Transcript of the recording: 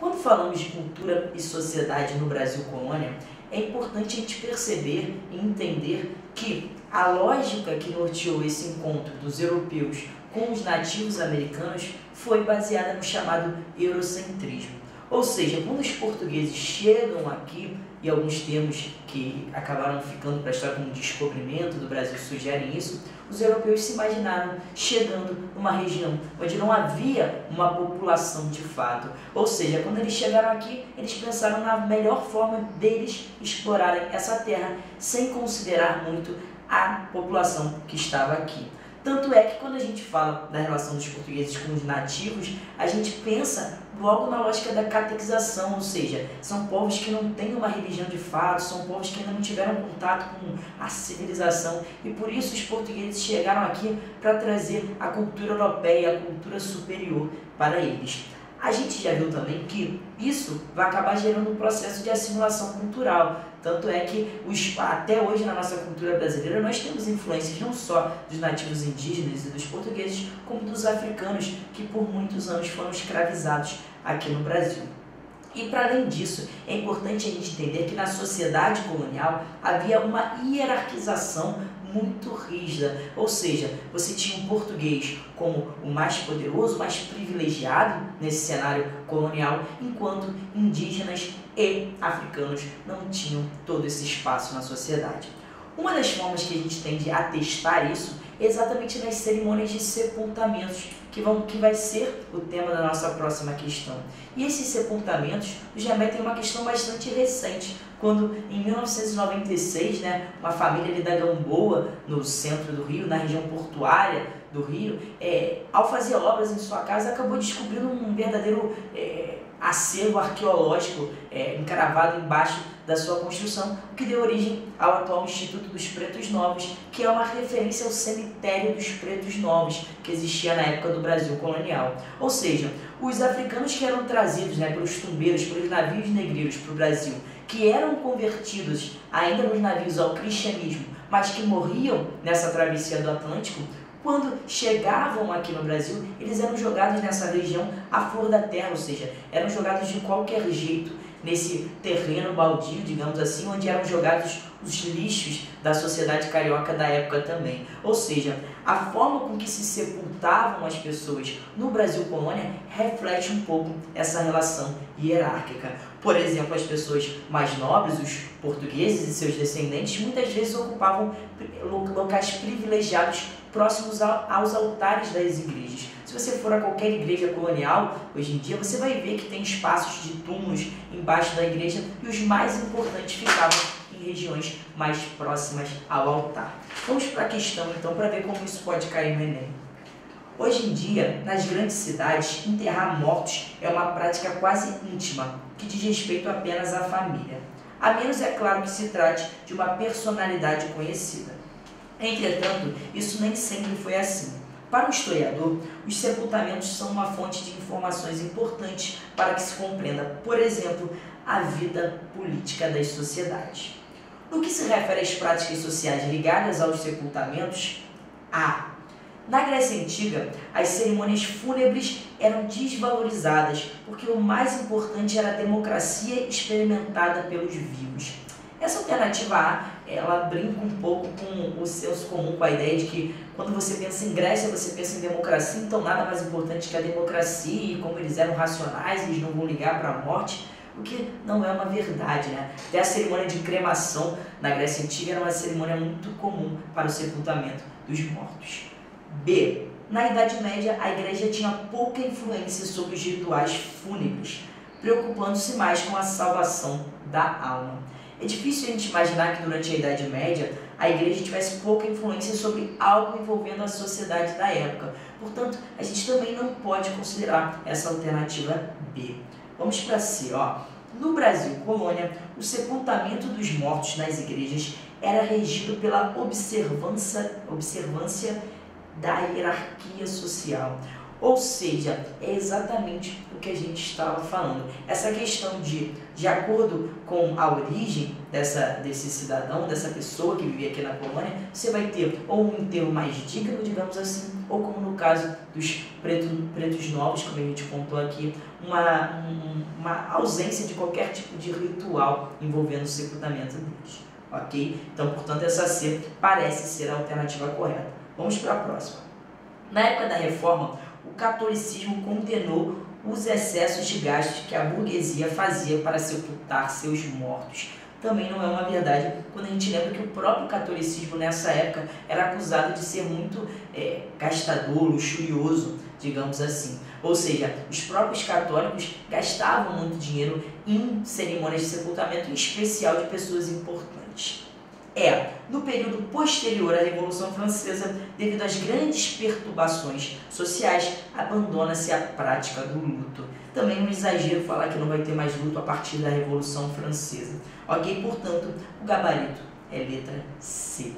Quando falamos de cultura e sociedade no Brasil colônia, é importante a gente perceber e entender que a lógica que norteou esse encontro dos europeus com os nativos americanos foi baseada no chamado eurocentrismo. Ou seja, quando os portugueses chegam aqui, e alguns termos que acabaram ficando para a história como descobrimento do Brasil sugerem isso, os europeus se imaginaram chegando numa região onde não havia uma população de fato. Ou seja, quando eles chegaram aqui, eles pensaram na melhor forma deles explorarem essa terra, sem considerar muito a população que estava aqui. Tanto é que quando a gente fala da relação dos portugueses com os nativos, a gente pensa logo na lógica da catequização, ou seja, são povos que não têm uma religião de fato, são povos que ainda não tiveram contato com a civilização e por isso os portugueses chegaram aqui para trazer a cultura europeia, a cultura superior para eles. A gente já viu também que isso vai acabar gerando um processo de assimilação cultural. Tanto é que até hoje na nossa cultura brasileira nós temos influências não só dos nativos indígenas e dos portugueses, como dos africanos, que por muitos anos foram escravizados aqui no Brasil. E para além disso, é importante a gente entender que na sociedade colonial havia uma hierarquização muito rígida, ou seja, você tinha um português como o mais poderoso, mais privilegiado nesse cenário colonial, enquanto indígenas e africanos não tinham todo esse espaço na sociedade. Uma das formas que a gente tem de atestar isso é exatamente nas cerimônias de sepultamentos, que vai ser o tema da nossa próxima questão. E esses sepultamentos nos remetem a uma questão bastante recente, quando em 1996, uma família ali da Gamboa, no centro do Rio, na região portuária do Rio, ao fazer obras em sua casa, acabou descobrindo um verdadeiro acervo arqueológico encravado embaixo da sua construção, o que deu origem ao atual Instituto dos Pretos Novos, que é uma referência ao cemitério dos Pretos Novos, que existia na época do Brasil colonial. Ou seja, os africanos que eram trazidos pelos tumbeiros, pelos navios negreiros para o Brasil, que eram convertidos ainda nos navios ao cristianismo, mas que morriam nessa travessia do Atlântico, quando chegavam aqui no Brasil, eles eram jogados nessa região à flor da terra, ou seja, eram jogados de qualquer jeito nesse terreno baldio, digamos assim, onde eram jogados os lixos da sociedade carioca da época também. Ou seja, a forma com que se sepultavam as pessoas no Brasil colônia reflete um pouco essa relação hierárquica. Por exemplo, as pessoas mais nobres, os portugueses e seus descendentes, muitas vezes ocupavam locais privilegiados próximos aos altares das igrejas. Se você for a qualquer igreja colonial, hoje em dia, você vai ver que tem espaços de túmulos embaixo da igreja e os mais importantes ficavam em regiões mais próximas ao altar. Vamos para a questão, então, para ver como isso pode cair no Enem. Hoje em dia, nas grandes cidades, enterrar mortos é uma prática quase íntima, que diz respeito apenas à família. A menos, é claro, que se trate de uma personalidade conhecida. Entretanto, isso nem sempre foi assim. Para o historiador, os sepultamentos são uma fonte de informações importantes para que se compreenda, por exemplo, a vida política das sociedades. No que se refere às práticas sociais ligadas aos sepultamentos, na Grécia Antiga, as cerimônias fúnebres eram desvalorizadas, porque o mais importante era a democracia experimentada pelos vivos. Essa alternativa A, ela brinca um pouco com o senso comum, com a ideia de que quando você pensa em Grécia, você pensa em democracia, então nada mais importante que a democracia, e como eles eram racionais, eles não vão ligar para a morte, o que não é uma verdade, Até a cerimônia de cremação na Grécia Antiga era uma cerimônia muito comum para o sepultamento dos mortos. B. Na Idade Média, a igreja tinha pouca influência sobre os rituais fúnebres, preocupando-se mais com a salvação da alma. É difícil a gente imaginar que durante a Idade Média a igreja tivesse pouca influência sobre algo envolvendo a sociedade da época. Portanto, a gente também não pode considerar essa alternativa B. Vamos para C. No Brasil colônia, o sepultamento dos mortos nas igrejas era regido pela observância da hierarquia social. Ou seja, é exatamente o que a gente estava falando. Essa questão de acordo com a origem desse cidadão, dessa pessoa que vivia aqui na colônia, você vai ter ou um enterro mais digno, digamos assim, ou como no caso dos pretos novos, como a gente contou aqui, uma ausência de qualquer tipo de ritual envolvendo o sepultamento deles. Ok? Então, portanto, essa C parece ser a alternativa correta. Vamos para a próxima. Na época da Reforma, o catolicismo condenou os excessos de gastos que a burguesia fazia para sepultar seus mortos. Também não é uma verdade quando a gente lembra que o próprio catolicismo nessa época era acusado de ser muito gastador, luxurioso, digamos assim. Ou seja, os próprios católicos gastavam muito dinheiro em cerimônias de sepultamento, em especial de pessoas importantes. No período posterior à Revolução Francesa, devido às grandes perturbações sociais, abandona-se a prática do luto. Também é um exagero falar que não vai ter mais luto a partir da Revolução Francesa. Ok? Portanto, o gabarito é letra C.